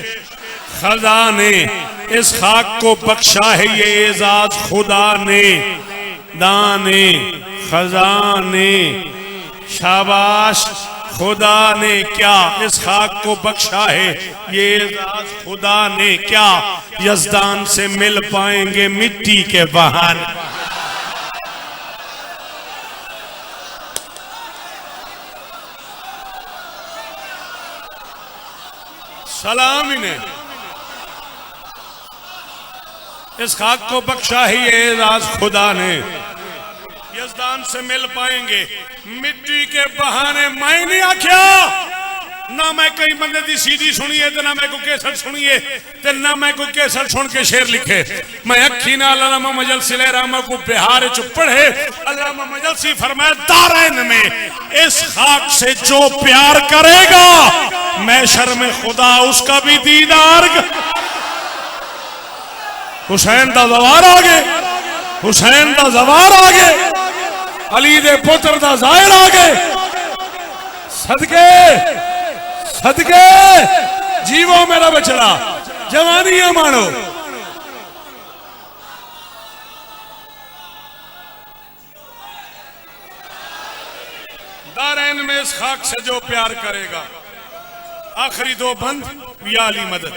खजाने। इस खाक को बख्शा है ये एजाज खुदा ने, दाने खजाने। शाबाश, खुदा ने क्या इस खाक को बख्शा है ये एजाज खुदा ने क्या, यज़दान से मिल पाएंगे मिट्टी के बहाने। सलाम इन्हें, इस खाक को बख्शा ही ये एजाज खुदा ने, यज़दान से मिल पाएंगे मिट्टी के बहाने। मैं नहीं आख्या ना मैं कई बंदे दी सीडी सुनिए, ना मैं को कैसेट सुनिए, ना मैं को कैसेट सुन के शेर लिखे। मैं अखी ना अल्लामा मजलसी लहरामा को बिहार च पढ़े। अल्लामा मजलसी फरमाया दारैन में इस खाक से जो प्यार करेगा मैशर में खुदा उसका भी दीदार। हुसैन दा जवार आ गए, हुसैन दा जवार आ गए, अली दे पुत्र दा जाहिर आ गए। सदके सदके जीवो मेरा बछड़ा, जवानी मानो। दारैन में इस खाक से जो प्यार करेगा। आखिरी 2 बंद या अली मदद।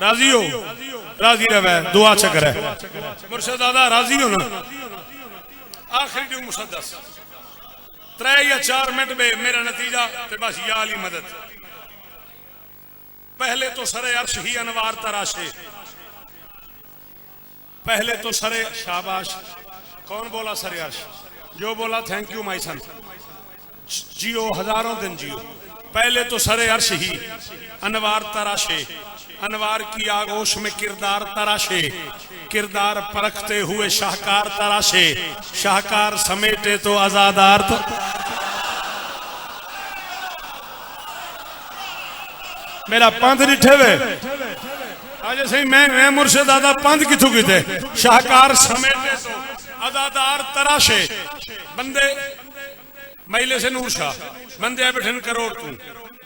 राजी हो, राजी रहे, दुआ चक्कर है मुर्शद दादा, राजी हो ना। आखिरी जो मुसद्दस 3 या 4 मिनट में मेरा नतीजा ते बस या अली मदद। पहले तो सरे अर्श ही अनवार तराशे, पहले तो सरे शाबाश। कौन बोला सरे अर्श? जो बोला थैंक यू माई सन। जियो हजारों दिन जियो। पहले तो सरे अर्श ही अनवार तराशे, अनवार की आगोश में किरदार तराशे, किरदार परखते हुए शाहकार तराशे, शाहकार समेटे तो आजादार मेरा पंथ डिठे वे आज सही मैं मुर्शिद दादा पंथ किथू किते शाहकार समेटे तो आजादार तराशे। बंदे मैले से नूर शाह, बंदे बैठन करोड़ तू,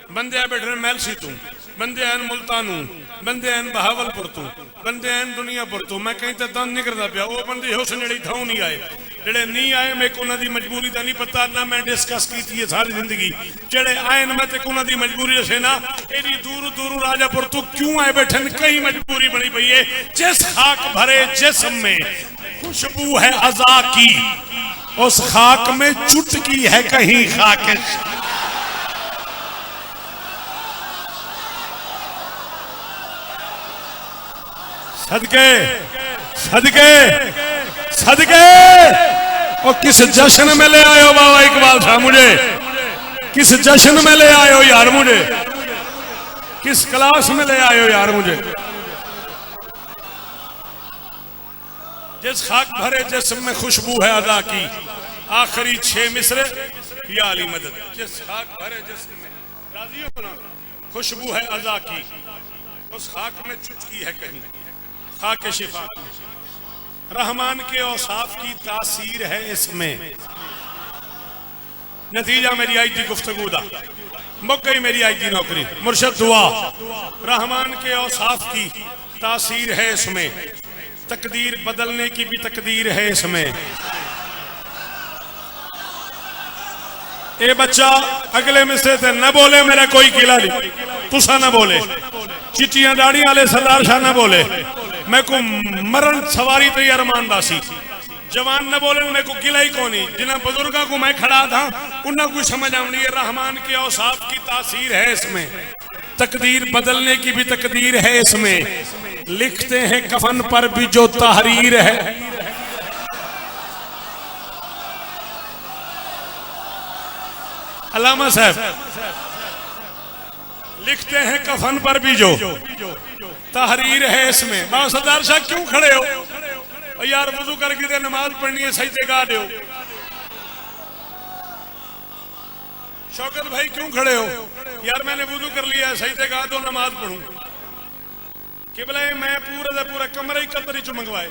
बंदे बैठन मैलसी तू, बंदे हैं मुल्तानू, बंदे हैं बहावलपुर तू, बंदे हैं दुनियापुर तू। मैं कहीं तो दंद निकलता पाया वो बंदे हो सनेड़ी थाऊ नहीं आए, जेड़े नहीं आए मैं को उन्हां दी मजबूरी का नहीं पता ना मैं डिस्कस की है सारी जिंदगी। जेड़े आए मैं तो उन्हां दी मजबूरी दसे ना एडी दूर दूर राजापुर तू क्यों आए बैठन, कई मजबूरी बनी पई है। जिस खाक भरे जिस्म में खुशबू है अज़ा की, उस खाक में चुटकी है कहीं खाकिश। सदके सदके सदके और किस जश्न में ले आयो बाबा इकबाल साहब मुझे, किस जश्न में ले आयो यार मुझे, किस क्लास में ले आयो यार मुझे। जिस खाक भरे जिस्म में खुशबू है अदा की, आखिरी 6 मिसरे या अली मदद। जिस खाक भरे जिस्म में राजी हो ना खुशबू है अदा की, उस खाक में चुटकी है कहीं खाके शिफा। रहमान के औसाफ की तासीर है इसमें। नतीजा मेरी आई थी गुफ्तगू दा, मुक्कई मेरी आई थी नौकरी। मुर्शद दुआ रहमान के औसाफ की तासीर है इसमें, तकदीर बदलने की भी तकदीर है इसमें। ए बच्चा अगले मिसरे से न बोले मेरा कोई किला नहीं, तुसा न बोले, चिट्टियां दाढ़ी वाले सरदार शाह न बोले, मैं को मरण सवारी तो अरमान दासी जवान न बोले, मैं को गिला ही कौन। जिन्हें बुजुर्गा को मैं खड़ा था उन्हें कुछ समझ आनी है। रहमान के औसाफ की तासीर है इसमें, तकदीर बदलने की भी तकदीर है इसमें। लिखते हैं कफन पर भी जो तहरीर है, अल्लामा साहब लिखते हैं कफन पर भी जो तहरीर है इसमें। बाबा सरदार शाह क्यों खड़े हो? और यार वजू करके दे नमाज पढ़नी है, सही से गा दो। शौकत भाई क्यों खड़े हो? यार मैंने वजू कर लिया है, सही से गा दो नमाज पढ़ूं। किबला मैं पूरा पूरा कमरा ही कतरी चु मंगवाए,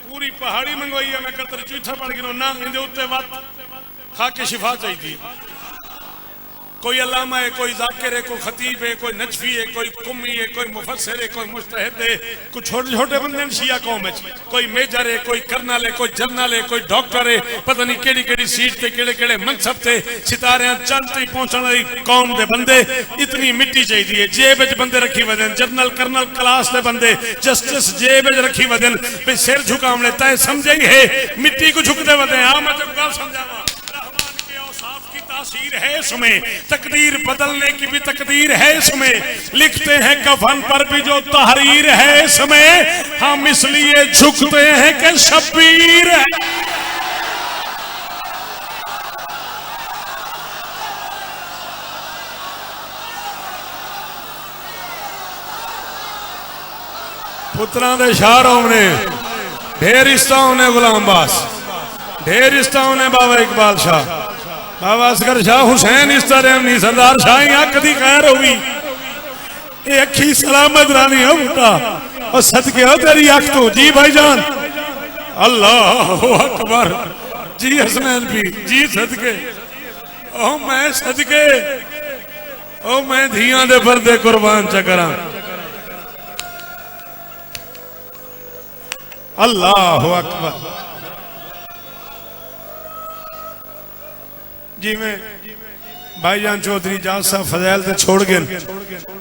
पूरी पहाड़ी मंगवाई है मैं कतरी चु इतना पढ़ गिरो ना इंदे उत्ते वत खाके शिफा चाहिए। कोई अल्लामा है, कोई जाकिर है, कोई खतीब है, कोई नजफी है, कोई कुम्मी है, कोई मुफस्सिर है, कोई मुस्तहिद है, कुछ छोटे छोटे बंदे शिया कौम है, कोई मेजर है, कोई कर्नल है, कोई जनरल है, कोई डॉक्टर है, पता नहीं केड़ी केड़ी सीट ते केड़े केड़े मनसब ते सितारे चलते पहुंचने वाली कौम दे बंदे। इतनी मिट्टी चाहिए जेब च बंदे रखी वजन, जनरल कर्नल क्लास दे बंदे जस्टिस जेब च रखी वजन, सिर झुकावने तय समझे ही है मिट्टी को झुकते वजन। हाँ मैं जब गल समझावा तासीर है इसमें, तकदीर बदलने की भी तकदीर है इसमें। लिखते हैं कफन पर भी जो तहरीर है इसमें, हम इसलिए झुकते हैं कि शब्बीर है। पुत्रा दे शारों ने ढेर रिश्ताओं ने गुलाम बास, ढेर रिश्ताओं ने बाबा इकबाल शाह, बाबा असगर शाह, हुसैन इस तरह नहीं, सरदार शाह अख दी खैर होगी, ये अखी सलामत रानी हो बेटा और सदके हो तेरी अख तो। जी भाईजान अल्लाह अकबर जी, हसनैन भी जी सदके, ओ मैं सदके, ओ मैं धियां दे पर्दे कुर्बान चकरा। अल्लाह अकबर। जी में भाईजान चौधरी जान साहब फजैल ते छोड़ गए,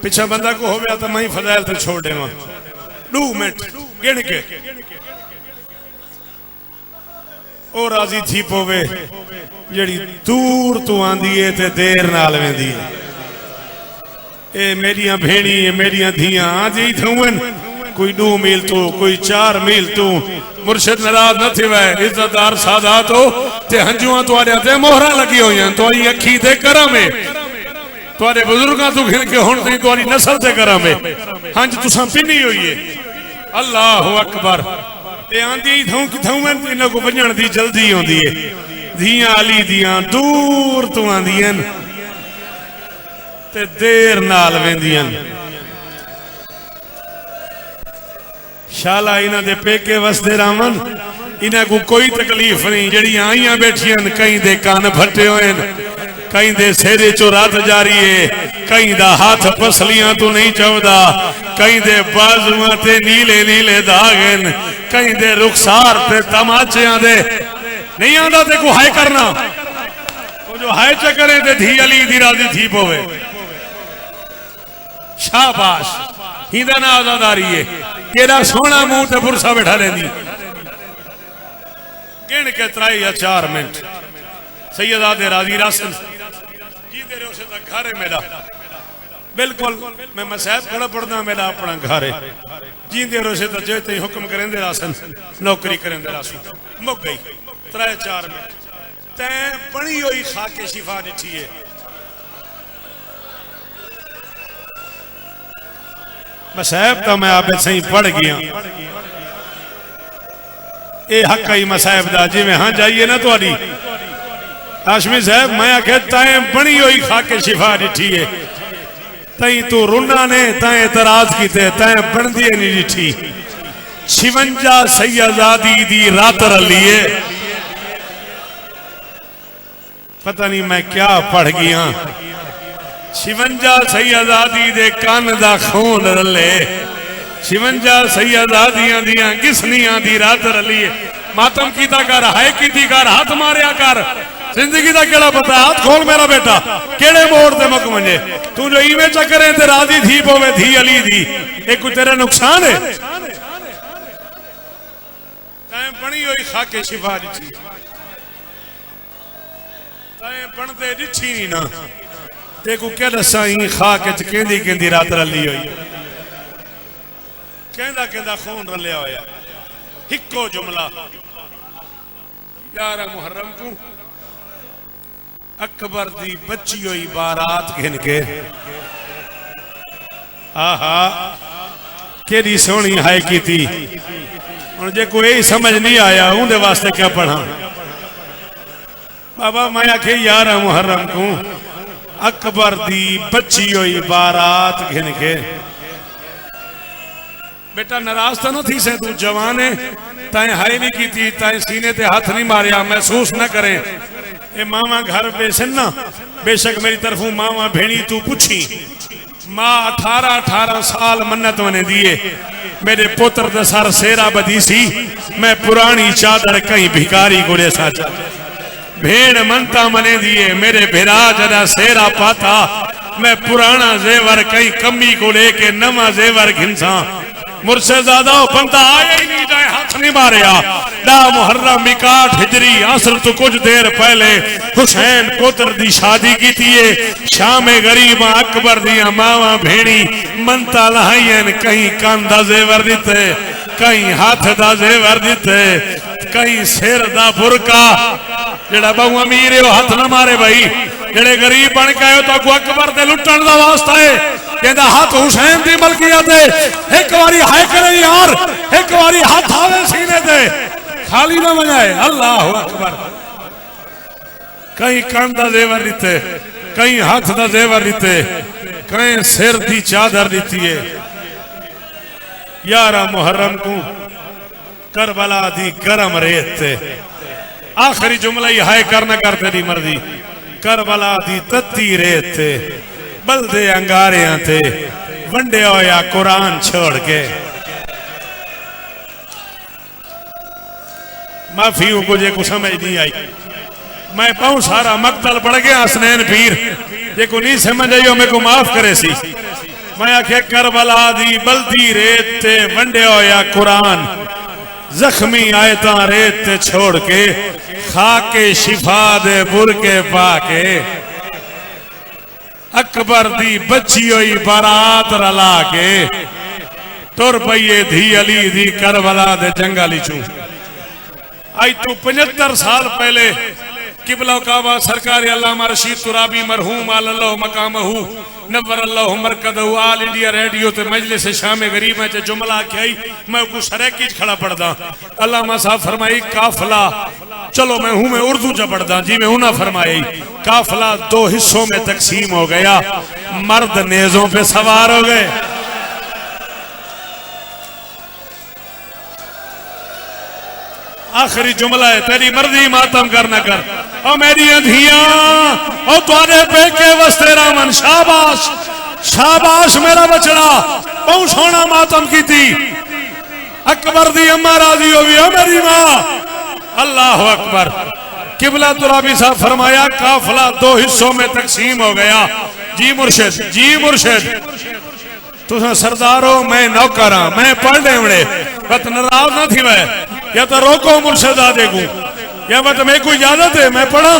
पिछा बंदा को हो गया तो मैं फजैल ते छोड़ देवा 2 मिनट गिन के। ओ राजी थी पोवे जड़ी दूर तू आंदी है ते देर नाल वेंदी है। ए मेरिया भेड़ी मेरिया धियां आदि थवन कोई 2 मील तू कोई 4 मील तू मुर्शिद नाराज न थे वै इज्जतदार सादात हो ते हंजुआं तुहाडे ते मोहरा लगी हुई तुहाडी अखी ते करम है तुहाडे बुजुर्गां तू घिन के हुण ती तुहाडी नस्ल ते करम है हंज तुसां पिनी हुई है अल्लाह अकबर ते आंदी थूं किथों इन्हां को वजण दी जल्दी होंदी है धियां अली दियां दूर तो आंदियां ते देर नाल वेंदियां शाला इन्हां दे पेके वसदे रावन इन्हां को कोई तकलीफ नहीं जड़ी आईयां बैठियां कई दे कान फटे हुए कई दे सेरे चो रात जारी है कई दा हाथ पसलियां तो नहीं चवदा कई दे बाजुआं ते नीले नीले दाग हैं कई दे रुखसार ते तमाचियां दे नहीं आंदा ते को हाय करना तो जो हाय च करे ते धी अली दी राजी थी पवे शाबाश हिंदा ना आजादारी है केड़ा सोना मुंह ते बुरसा बैठा लेंदी गिन के 3 या 4 मिनट सैयदा दे राजी रासन जी दे रोसे दा घर है मेरा बिल्कुल मैं मसाहब खड़ा पढ़ना मेरा अपना घर है जी दे रोसे दा जे ते हुक्म करेंदे रासन नौकरी करेंदे रासन मुक गई 3-4 मिनट ते बनी हुई खाके शिफा दिठी है मसाहब तो मैं आप सही पढ़ गया ये हक ही मसाहब दा जिवें हाँ जाइए ना तुहाडी हाशमी साहब मैं आखे तैं बनी हुई खाके शिफा दिठी है तई तू रुना ने तैं एतराज कीते तैं बनदी नहीं दिठी 56 सैयदादी दी रात रली है पता नहीं मैं क्या पढ़ गया 56 सैयदादी दे कान दा खून रले 56 सैयदादियां दियां गिसनियां दी रात रली है मातम कीता कर हाय कीती कर हाथ मारिया कर जिंदगी दा केड़ा पता हाथ खोल मेरा बेटा केड़े मोड़ ते मुक वने तू जो इवें चक्करे ते राजी थी पवे धी अली दी ए कोई तेरा नुकसान है तैं बनी हुई खाके शिफा दिठी तैं बनदे दिठी नहीं ना ते को क्या दसा ही खाके च केंदी केंदी रात रली हुई कहंदा कहंदा खून रलिया होया हिक्को जुमला 11 मुहर्रम को अकबर दी बची हुई बारात घिन के आहा केड़ी सोहनी हाय की थी हुण जे कोई समझ नहीं आया उनके वास्ते क्या पढ़ा बाबा मैं आखे 11 मुहर्रम को अकबर दी बची हुई बारात घिन के बेटा नाराज तो न थी से तू जवान है तैं हाय नहीं की थी तैं सीने ते हाथ नहीं मारिया महसूस न करे ए मामा घर बेसन ना बेशक मेरी तरफों मामा भेणी तू पूछी माँ 18 साल मन्नत मने दिए मेरे पुत्र दा सर सेरा बदी सी मैं पुरानी चादर कहीं भिखारी को जैसा भेड़ मनता मने दिए मेरे भिरा जरा सेरा पाता मैं पुराना जेवर कहीं कमी को लेके नवा जेवर घिनसा मुर्शिद ज़ादा बंदा आया ही नहीं जाए हाथ नहीं मारिया ना मुहर्रम मिकात हिजरी असर तो कुछ देर पहले हुसैन पुत्र दी शादी की थी शाम गरीब अकबर दिया मावा भेड़ी मनता लहाइयन कहीं कान दा जेवर दिते कहीं हाथ दा जेवर दिते कहीं सिर दा बुरका जेड़ा बहु अमीर है हाथ ना मारे भाई जेड़े गरीब बन के आयो तो अकबर दे लुटण दा वास्ता है कहंदा हाथ हुसैन दी मलकियत है एक बारी हाय करे यार एक बारी हाथ आवे सीने ते खाली ना बजाए अल्लाह अकबर कहीं कान दा जेवर दिते कहीं हाथ दा जेवर दिते कहीं सिर दी चादर दिती है 11 मुहर्रम को करबला दी गरम रेत ते आखिरी जुमला ही हाय करना कर तेरी मर्जी करबला दी तत्ती रेत ते बलदे अंगारियां थे वंडे होया कुरान छोड़ के माफी को जे को समझ नहीं आई मैं पाऊं सारा मकतल पड़ गया हसनैन पीर जे को नहीं समझ आई मेरे को माफ करे सी मैं आखे करबला दी बलदी रेत ते वंडे होया कुरान जख्मी आयता रेत ते छोड़ के खाके शिफा दे बुरके पाके अकबर दी बच्ची हुई बारात रला के तुर पईए धी अली दी करबला दे जंगल चू। आज तू 75 साल पहले किबला काबा सरकार अल्लामा रशीद तुराबी मरहूम अल्लाह मकामहू नव्वर अल्लाह मरकदहू आल इंडिया रेडियो ते मजलिस शाम गरीब में जुमला आई मैं कुछ सरकी खड़ा पढ़दा। अल्लामा साहब फरमाई काफिला, चलो मैं हूं, मैं उर्दू च पढ़दा जी मैं हूं ना फरमाई। काफिला 2 हिस्सों में तकसीम हो गया, मर्द नेजों पे सवार हो गए। आखिरी जुमला है, तेरी मर्जी मातम कर न कर, और मेरी धियां और तुहाडे पेके वस्ते रामन, शाबाश शाबाश मेरा बचड़ा, बहुत सोना मातम की थी। अकबर दी अम्मा राजी होगी, ओ मेरी मां, अल्लाह अकबर। किबला तुराबी साहब फरमाया काफिला 2 हिस्सों में तकसीम हो गया। जी मुर्शिद, जी मुर्शिद, तुम सरदार हो, मैं नौकर हाँ, मैं पढ़ देवड़े, बत नाराज ना थी मैं, या तो रोको मुर्शिद आदे को, या बत मेरे को इजाजत है मैं पढ़ा,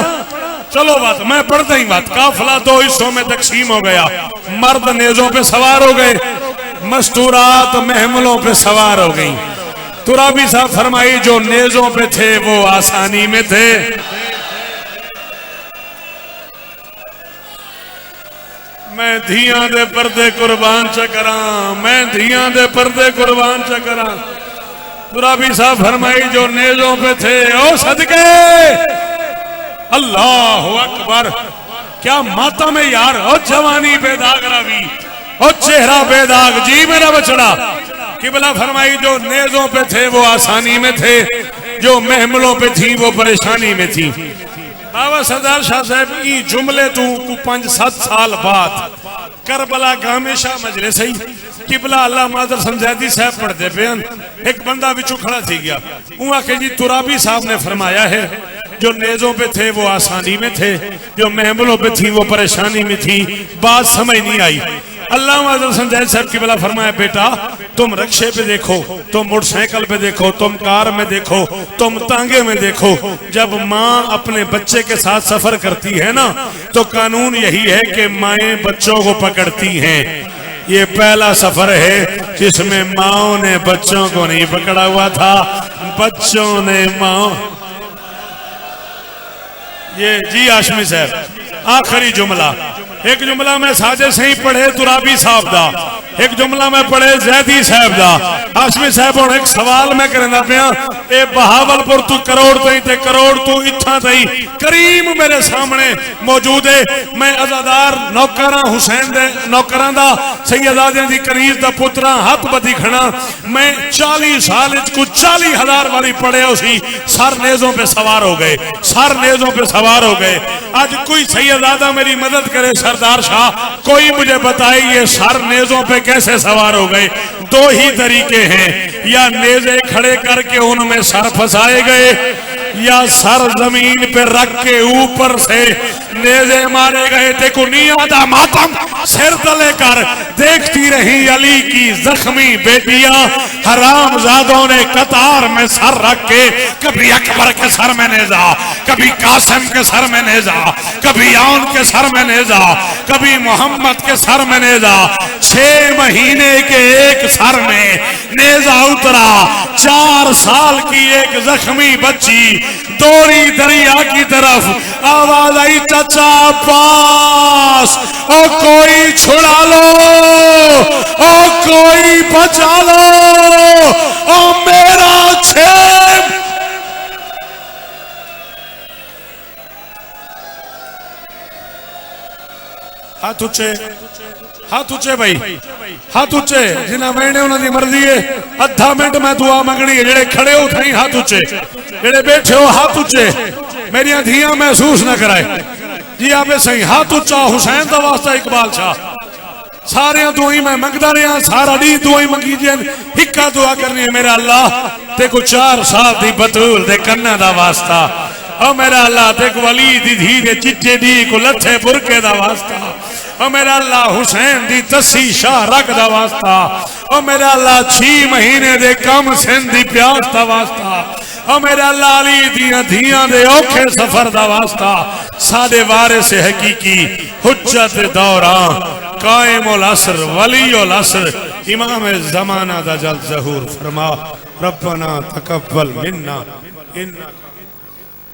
चलो बात मैं पढ़ता ही बात। काफिला 2 हिस्सों में तकसीम हो गया, मर्द नेजों पे सवार हो गए, मस्तूरात महमलों पे सवार हो गई। तुराबी साहब फरमाई जो नेजों पे थे वो आसानी में थे। मैं धियां दे पर्दे कुर्बान च करा, मैं धियां दे पर्दे कुर्बान च करा। तुराबी साहब फरमाई जो नेजों पे थे ओ सदके, अल्लाह अकबर, क्या मातम है यार। ओ जवानी बेदाग रवि, ओ चेहरा बेदाग, जी मेरा बचड़ा। किबला फरमाई जो नेजों पे थे वो आसानी में थे, जो महमलों पे थी वो परेशानी में थी। बाबा सरदार शाह साहब ई जुमले तू 5-7 साल बाद करबला गामेशा मजलिस ही किबला अल्लाह मादर समझैदी साहब पढ़ते पे, एक बंदा बिचू खड़ा थी गया, वो आके जी तुराबी साहब ने फरमाया है जो नेजों पे थे वो आसानी में थे, जो महमलों पे थी वो परेशानी में थी। बात समझ नहीं आई। अल्लाह मादर समझैदी साहब किबला फरमाया बेटा तुम रक्शे पे देखो, तुम मोटरसाइकिल पे देखो, तुम कार में देखो, तुम तांगे में देखो, जब माँ अपने बच्चे के साथ सफर करती है ना तो कानून यही है कि माएं बच्चों को पकड़ती हैं। ये पहला सफर है जिसमें माओ ने बच्चों को नहीं पकड़ा हुआ था, बच्चों ने माओ। ये जी आशमी साहब आखिरी जुमला, एक जुमला में साजे से ही पढ़े तुराबी साहब दा, एक जुमला में पढ़े जैदी साहब दा। आशमी साहब और एक सवाल मैं करना पिया, ए बहावलपुर तू करोड़ तई ते करोड़ तू इत्था तई करीम मेरे सामने मौजूद है। मैं अजादार नौकरा हुसैन दे नौकरां दा सैयदादियां दी कनीज दा पुत्रा हथ बदी खड़ा। मैं 40 साल कुछ 40,000 वारी पढ़े उसी, सर नेजों पे सवार हो गए, सर नेजों पे सवार हो गए। आज कोई सैयदादा मेरी मदद करे सरदार शाह, कोई मुझे बताए ये सर नेजों पे कैसे सवार हो गए। 2 ही तरीके हैं, या नेजे खड़े करके उनमें सर फंसाए गए, या सर जमीन पे रख के ऊपर से नेजे मारे गए। देखो नियादा मातम सिर तले कर देखती रही अली की जख्मी बेटियां, हरामजादों ने कतार में सर रख के कभी अकबर के सर में नेजा, कभी कासिम के सर में नेजा, कभी आउन के सर में नेजा, कभी मोहम्मद के सर में नेजा। 6 महीने के एक सर में नेजा उतरा। 4 साल की एक जख्मी बच्ची दौड़ी दरिया की तरफ, आवाज आई चाचा पास, ओ कोई छुड़ा लो, ओ कोई बचा लो, ओ मेरा छेम। हाथ ऊंचे, हाथ ऊंचे भाई, हाथ ऊंचे, जिन्हें मैंने उन्होंने मर्जी है। अद्धा मिनट मैं दुआ मंगनी है, जेड़े खड़े हो थाई हाथ ऊंचे, जेड़े बैठे हो हाथ ऊंचे, मेरिया धियां महसूस न कराए जी आप सही। हाथ ऊंचा हुसैन का वास्ता इकबाल शाह, सारे दुआई मैं मंगता रहा, सारा दी दुआई मंगी जी, हिक्का दुआ करनी है मेरा अल्लाह ते को 4 साल दी बतूल दे कन्ना दा वास्ता, ओ मेरा अल्लाह ते को वली दी धी दे चिट्टे दी को लथे बुरके दा वास्ता, ओ मेरा अल्लाह हुसैन दी तसी शाह रख दा वास्ता, ओ मेरा अल्लाह 6 महीने दे कम सिंध दी प्यास दा वास्ता, ओ मेरा लाली दियां धियां दे औखे सफर दा वास्ता सादे वारिस हकीकी हुज्जत दौरा कायमुल असर वलीउल असर इमाम ज़माना दा जल ज़हूर फरमा रब्बना तकब्बल मिन्ना इन्नका